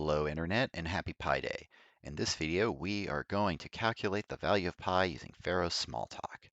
Hello Internet and happy Pi Day. In this video, we are going to calculate the value of pi using Pharo Smalltalk.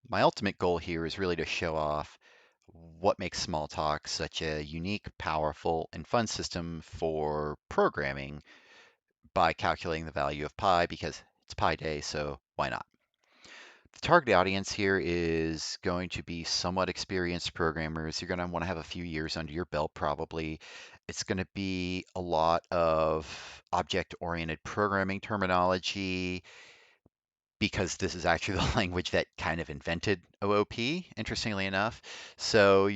My ultimate goal here is really to show off what makes Smalltalk such a unique, powerful, and fun system for programming by calculating the value of pi because it's Pi Day, so why not? The target audience here is going to be somewhat experienced programmers. You're going to want to have a few years under your belt, probably. It's going to be a lot of object-oriented programming terminology because this is actually the language that kind of invented OOP, interestingly enough. So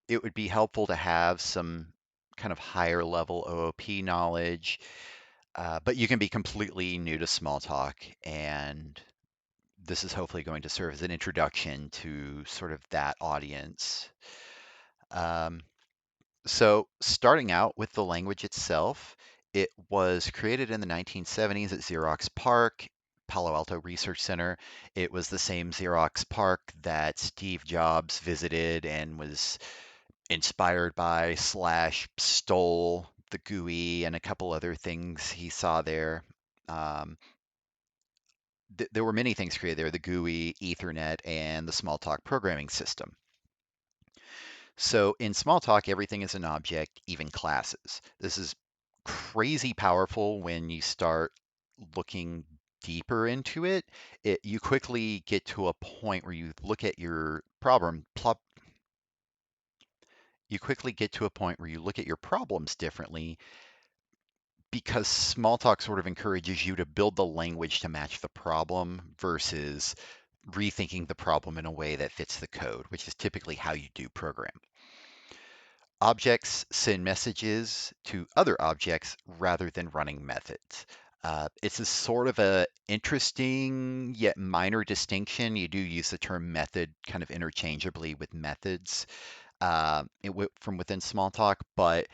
it would be helpful to have some kind of higher level OOP knowledge, but you can be completely new to Smalltalk, and this is hopefully going to serve as an introduction to sort of that audience. Um, so starting out with the language itself, it was created in the 1970s at Xerox PARC, Palo Alto Research Center. It was the same Xerox PARC that Steve Jobs visited and was inspired by slash stole the GUI and a couple other things he saw there. Um, there were many things created there, the GUI, Ethernet, and the Smalltalk programming system. So in Smalltalk, everything is an object, even classes. This is crazy powerful when you start looking deeper into it. You quickly get to a point where you look at your problem, you quickly get to a point where you look at your problems differently because Smalltalk sort of encourages you to build the language to match the problem versus rethinking the problem in a way that fits the code, which is typically how you do program. Objects send messages to other objects rather than running methods. It's a sort of a interesting yet minor distinction. You do use the term method kind of interchangeably with methods from within Smalltalk, but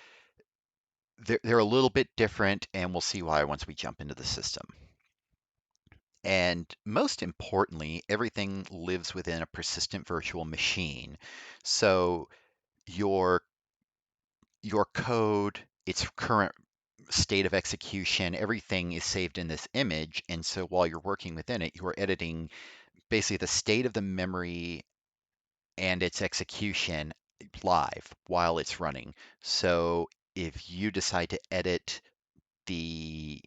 they're a little bit different, and we'll see why once we jump into the system. And most importantly, everything lives within a persistent virtual machine. So your your code, its current state of execution, everything is saved in this image. And so while you're working within it, you're editing basically the state of the memory and its execution live while it's running. So if you decide to the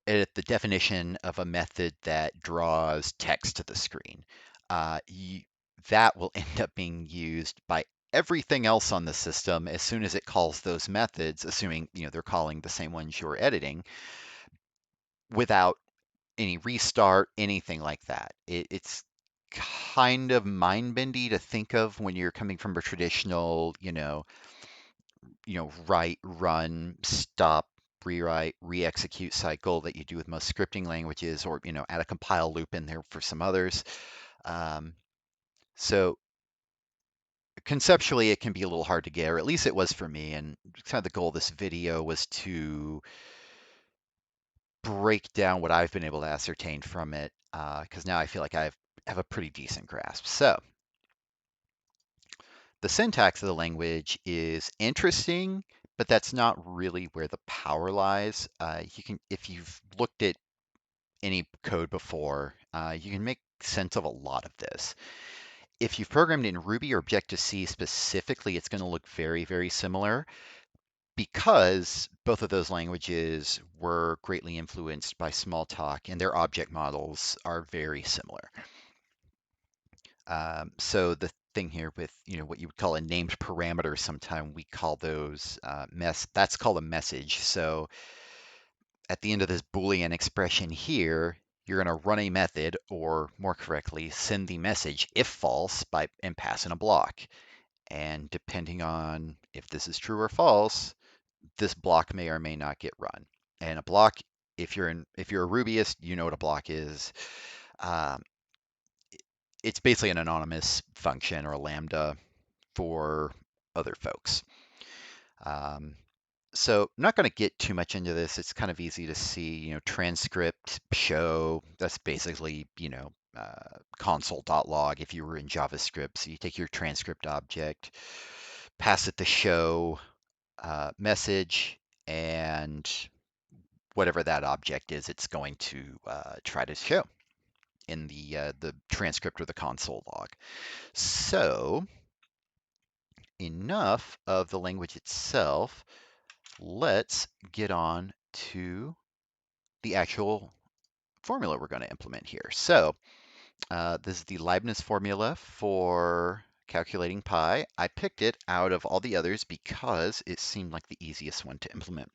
edit the definition of a method that draws text to the screen. That will end up being used by everything else on the system as soon as it calls those methods, assuming they're calling the same ones you're editing, without any restart, anything like that. It's kind of mind-bendy to think of when you're coming from a traditional, write, run, stop, rewrite, re-execute cycle that you do with most scripting languages, or add a compile loop in there for some others. Um, so conceptually, it can be a little hard to get, or at least it was for me. And kind of the goal of this video was to break down what I've been able to ascertain from it, because now I feel like have a pretty decent grasp. So the syntax of the language is interesting, but that's not really where the power lies. If you've looked at any code before, you can make sense of a lot of this. If you've programmed in Ruby or Objective-C specifically, it's going to look very, very similar because both of those languages were greatly influenced by Smalltalk and their object models are very similar. So the thing here with what you would call a named parameter, sometime we call those that's called a message. So at the end of this Boolean expression here, you're going to run a method, or more correctly, send the message if false and pass in a block. And depending on if this is true or false, this block may or may not get run. And a block, if you're a Rubyist, you know what a block is. Um, it's basically an anonymous function or a lambda for other folks. So I'm not going to get too much into this. It's kind of easy to see, transcript, show, that's basically, console.log if you were in JavaScript. So you take your transcript object, pass it the show message, and whatever that object is, it's going to try to show in the transcript or the console log. So enough of the language itself. Let's get on to the actual formula we're going to implement here. So this is the Leibniz formula for calculating pi. I picked it out of all the others because it seemed like the easiest one to implement.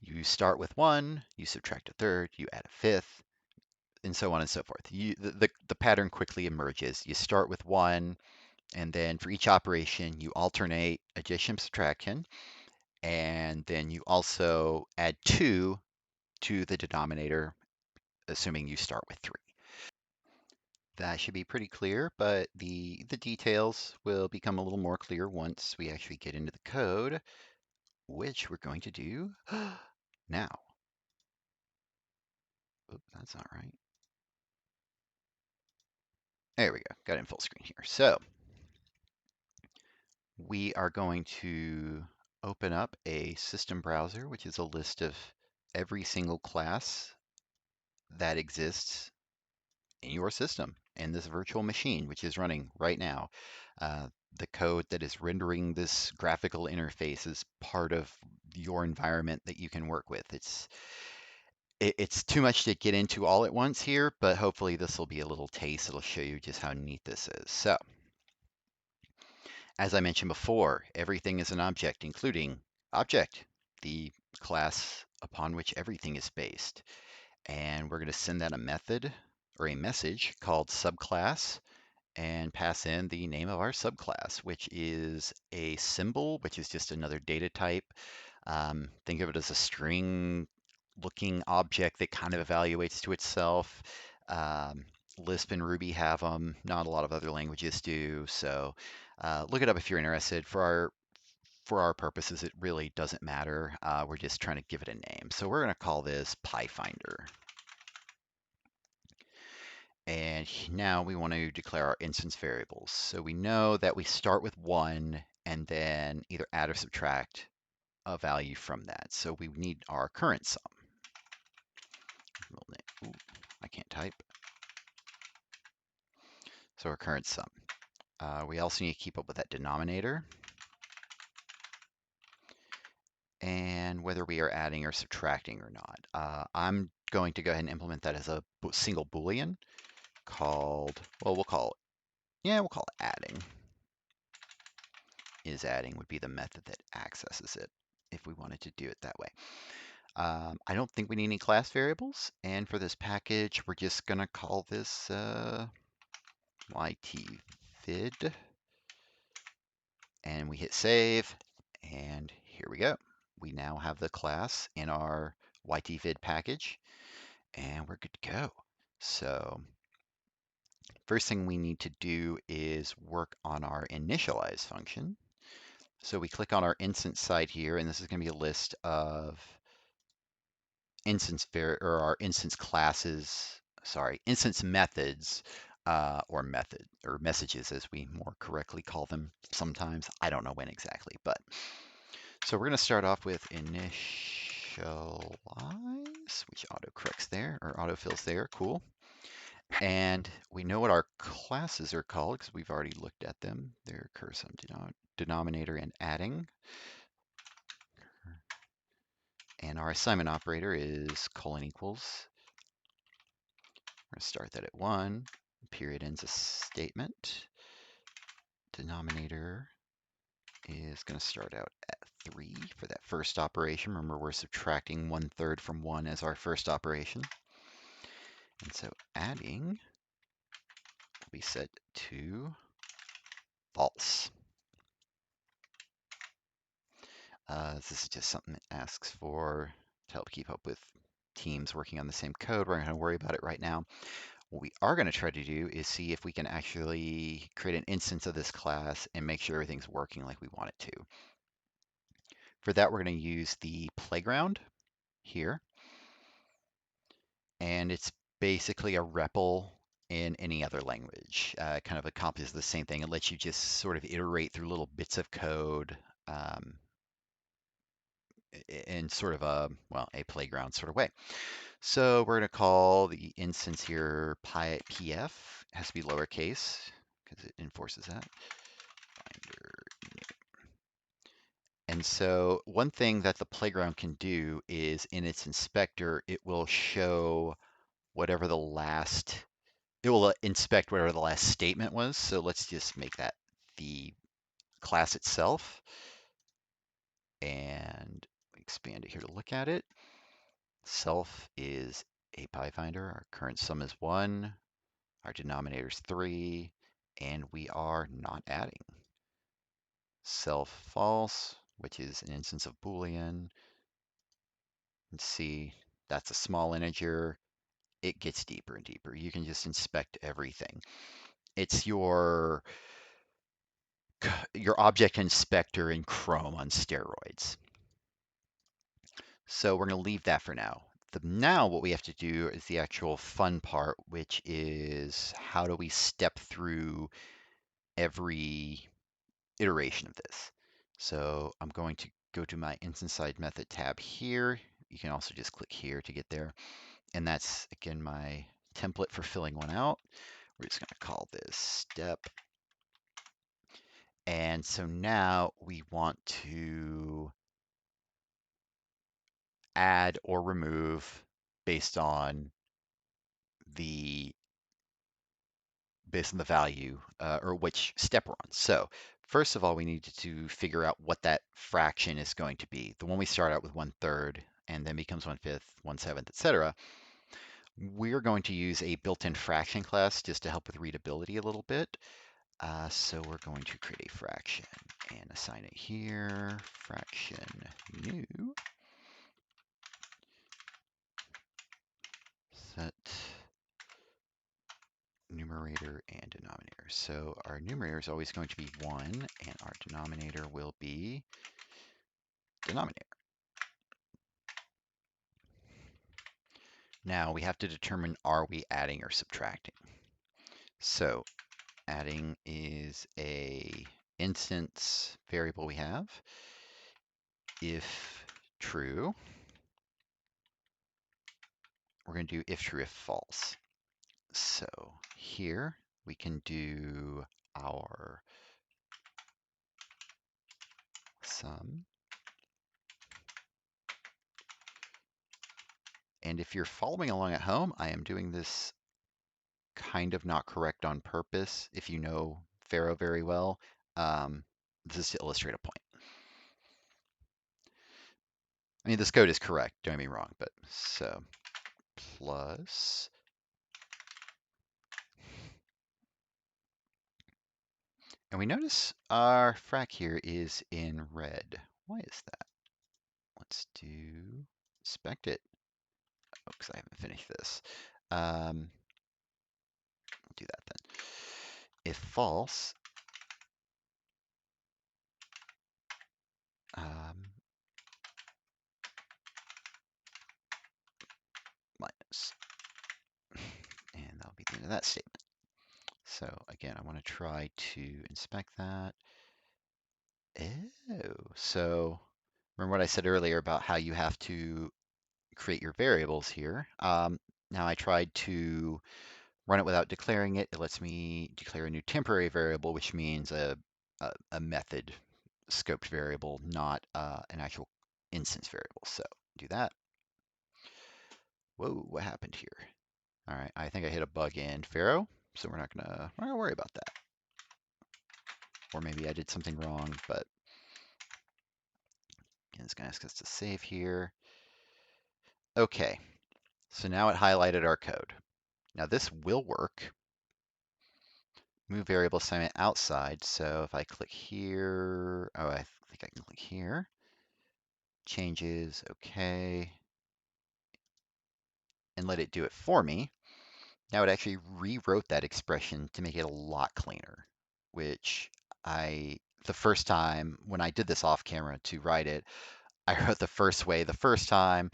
You start with 1, you subtract a third, you add a fifth, and so on and so forth. The pattern quickly emerges. You start with 1, and then for each operation, you alternate addition, subtraction, and then you also add 2 to the denominator, assuming you start with 3. That should be pretty clear, but the details will become a little more clear once we actually get into the code, which we're going to do now. Oop, that's not right. There we go. Got it in full screen here. So we are going to open up a system browser, which is a list of every single class that exists in your system in this virtual machine, which is running right now. Uh, the code that is rendering this graphical interface is part of your environment that you can work with. It's too much to get into all at once here, but hopefully this will be a little taste. It'll show you just how neat this is. So, as I mentioned before, everything is an object, including object, the class upon which everything is based. And we're going to send that a method or a message called subclass and pass in the name of our subclass, which is a symbol, which is just another data type. Think of it as a string looking object that kind of evaluates to itself. Lisp and Ruby have them. Not a lot of other languages do. So look it up if you're interested. For our purposes, it really doesn't matter. We're just trying to give it a name. So we're going to call this PyFinder. And now we want to declare our instance variables. So we know that we start with 1 and then either add or subtract a value from that. So we need our current sum. Ooh, I can't type. So our current sum. We also need to keep up with that denominator and whether we are adding or subtracting or not. I'm going to go ahead and implement that as a single Boolean called, well, we'll call it adding. Is adding would be the method that accesses it if we wanted to do it that way. I don't think we need any class variables, and for this package, we're just gonna call this ytvid, and we hit save, and here we go. We now have the class in our ytvid package, and we're good to go. So first thing we need to do is work on our initialize function. So we click on our instance side here, and this is going to be a list of instance methods or messages as we more correctly call them sometimes. I don't know when exactly, but so we're going to start off with initialize, which autocorrects there or autofills there. Cool. And we know what our classes are called because we've already looked at them. They're cursor denominator and adding. And our assignment operator is colon equals. We're going to start that at 1. Period ends a statement. Denominator is going to start out at 3 for that first operation. Remember, we're subtracting 1/3 from 1 as our first operation. And so adding will be set to false. This is just something it asks for to help keep up with teams working on the same code. We're not going to worry about it right now. What we are going to try to do is see if we can actually create an instance of this class and make sure everything's working like we want it to. For that, we're going to use the playground here. And it's basically a REPL in any other language. Kind of accomplishes the same thing. It lets you just sort of iterate through little bits of code. And in sort of a, well, a playground sort of way. So we're going to call the instance here pf. It has to be lowercase because it enforces that. Binder. And so one thing that the playground can do is in its inspector, it will show whatever the last, it will inspect whatever the last statement was. So let's just make that the class itself and expand it here to look at it. Self is a pi finder. Our current sum is 1. Our denominator is 3. And we are not adding. Self false, which is an instance of Boolean. Let's see, that's a small integer. It gets deeper and deeper. You can just inspect everything. It's your object inspector in Chrome on steroids. So we're going to leave that for now. Now what we have to do is the actual fun part, which is how do we step through every iteration of this. So I'm going to go to my instance side method tab here. You can also just click here to get there. And that's, again, my template for filling one out. We're just going to call this step. And so now we want to add or remove based on the value or which step we're on. So first of all, we need to figure out what that fraction is going to be. The one we start out with 1/3 and then becomes 1/5, 1/7, etc. We're going to use a built-in fraction class just to help with readability a little bit. So we're going to create a fraction and assign it here, fraction new, set numerator and denominator. So our numerator is always going to be 1, and our denominator will be denominator. Now we have to determine, are we adding or subtracting? So adding is a instance variable we have. If true, we're going to do if true, if false. So here we can do our sum. And if you're following along at home, I am doing this kind of not correct on purpose. If you know Pharo very well, this is to illustrate a point. I mean, this code is correct, don't get me wrong, but so plus, and we notice our frac here is in red. Why is that? Let's do inspect it. Oh, because I haven't finished this. We'll do that then. If false, minus, and that'll be the end of that statement. So again, I want to try to inspect that. Oh, so remember what I said earlier about how you have to create your variables here. Now I tried to run it without declaring it. It lets me declare a new temporary variable, which means a method scoped variable, not an actual instance variable. So do that. Whoa, what happened here? All right, I think I hit a bug in Pharo, so we're not gonna worry about that. Or maybe I did something wrong, but again, it's gonna ask us to save here. Okay, so now it highlighted our code. Now this will work. Move variable assignment outside. So if I click here, oh, I think I can click here. Changes, okay. And let it do it for me. Now it actually rewrote that expression to make it a lot cleaner, which the first time when I did this off camera to write it, I wrote the first way the first time.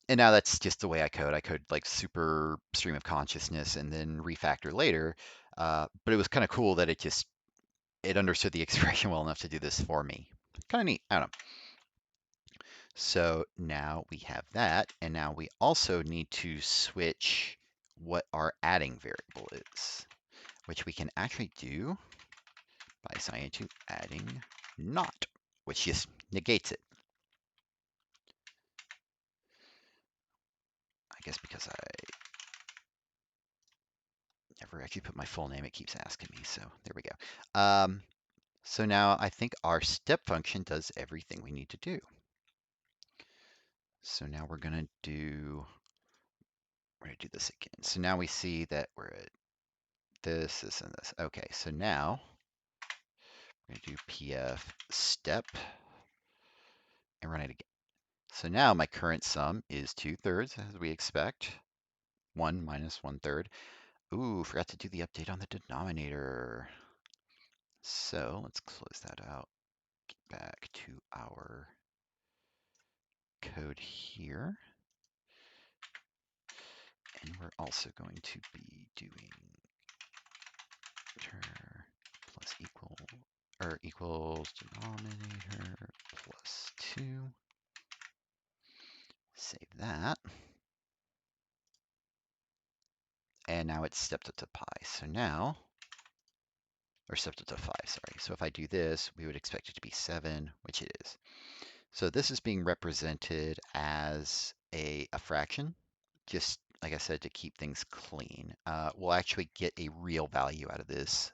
And now that's just the way I code. I code like super stream of consciousness and then refactor later. But it was kind of cool that it understood the expression well enough to do this for me. Kind of neat. I don't know. So now we have that, and now we also need to switch what our adding variable is, which we can actually do by assigning it to adding not, which just negates it. I guess because I never actually put my full name, it keeps asking me, so there we go. So now I think our step function does everything we need to do. So now we're gonna do this again. So now we see that we're at this, and this. Okay, so now we're gonna do pf step and run it again. So now my current sum is 2/3, as we expect. 1 minus 1/3. Ooh, forgot to do the update on the denominator. So let's close that out. Get back to our code here. And we're also going to be doing plus equal or equals denominator plus 2. Save that. And now it's stepped up to pi. So now, or stepped up to 5, sorry. So if I do this, we would expect it to be 7, which it is. So this is being represented as a fraction, just like I said, to keep things clean. We'll actually get a real value out of this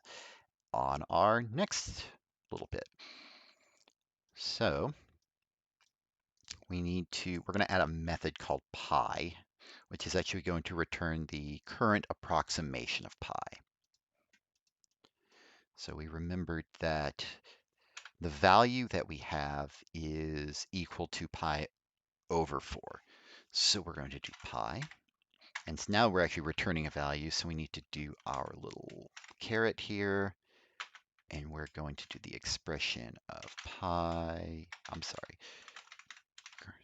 on our next little bit. So we're going to add a method called pi, which is actually going to return the current approximation of pi. So we remembered that the value that we have is equal to pi over 4. So we're going to do pi. And so now we're actually returning a value, so we need to do our little caret here. And we're going to do the expression of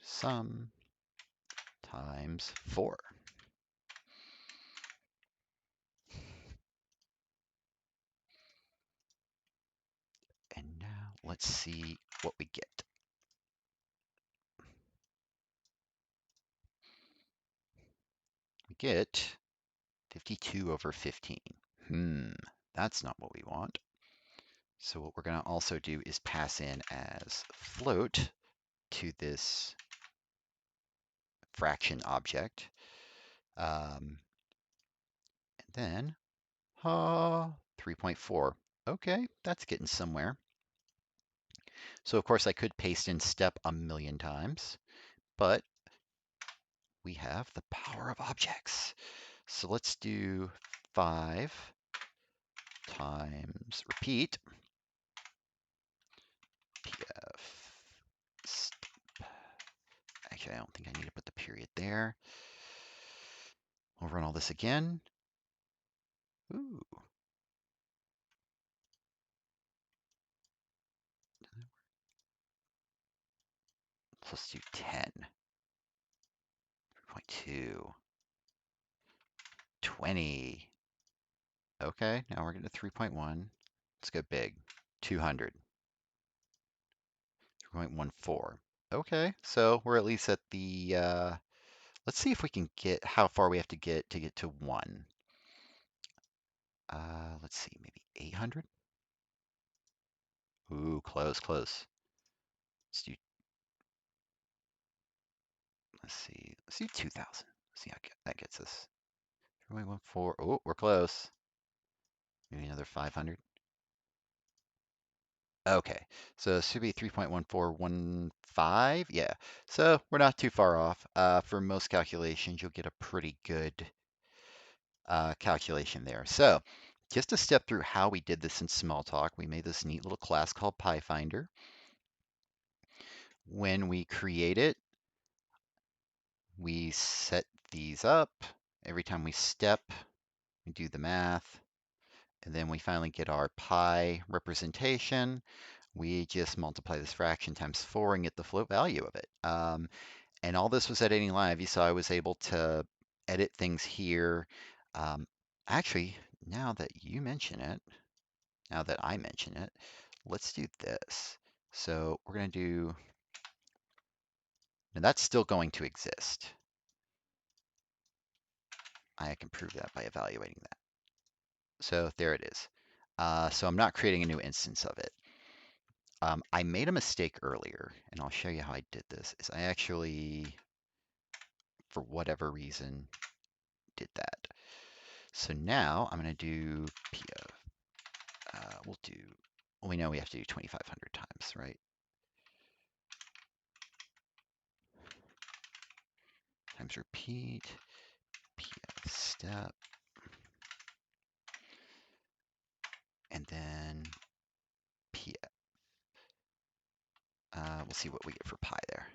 sum times 4. And now let's see what we get. We get 52 over 15. That's not what we want. So what we're going to also do is pass in as float to this fraction object. And then 3.4. Okay, that's getting somewhere. So of course I could paste in step a million times, but we have the power of objects. So let's do 5 times repeat pf step. Actually, I don't think I need to put the period there. We'll run all this again. Ooh. Let's do 10. 3.2. 20. Okay, now we're getting to 3.1. Let's go big. 200. 3.14. Okay, so we're at least at the, let's see if we can get how far we have to get to 1. Let's see, maybe 800? Ooh, close, close. Let's do 2,000. Let's see how that gets us. 3.14. Oh, we're close. Maybe another 500. Okay, so it should be 3.1415. Yeah, so we're not too far off. For most calculations, you'll get a pretty good calculation there. So just to step through how we did this in Smalltalk, we made this neat little class called PyFinder. When we create it, we set these up. Every time we step, we do the math. And then we finally get our pi representation. We just multiply this fraction times 4 and get the float value of it. And all this was editing live. You saw I was able to edit things here. Actually, now that you mention it, now that I mention it, let's do this. So we're going to do Now that's still going to exist. I can prove that by evaluating that. So there it is. So I'm not creating a new instance of it. I made a mistake earlier, and I'll show you how I did this. Is I actually, for whatever reason, did that. So now I'm going to do PO. Well, we know we have to do 2,500 times, right? Times repeat, PF step, and then PF. We'll see what we get for pi there.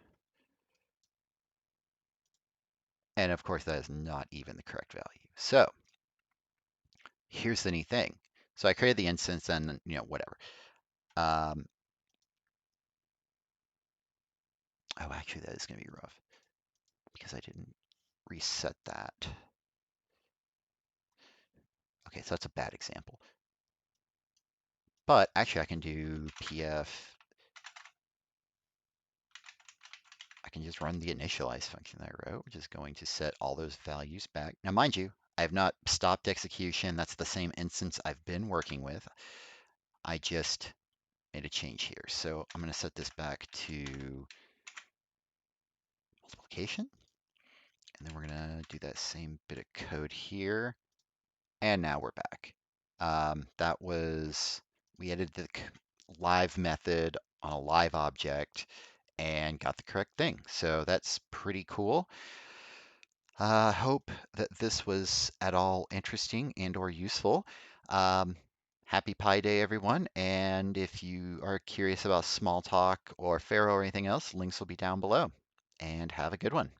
And of course, that is not even the correct value. So here's the neat thing. So I created the instance and, whatever. Oh, actually, that is going to be rough because I didn't reset that. Okay, so that's a bad example. But actually, I can do PF. I can just run the initialize function that I wrote, which is going to set all those values back. Now, mind you, I have not stopped execution. That's the same instance I've been working with. I just made a change here. So I'm going to set this back to multiplication. And then we're going to do that same bit of code here. And now we're back. We edited the live method on a live object and got the correct thing. So that's pretty cool. I hope that this was at all interesting and or useful. Happy Pi Day, everyone. And if you are curious about Smalltalk or Pharo or anything else, links will be down below. And have a good one.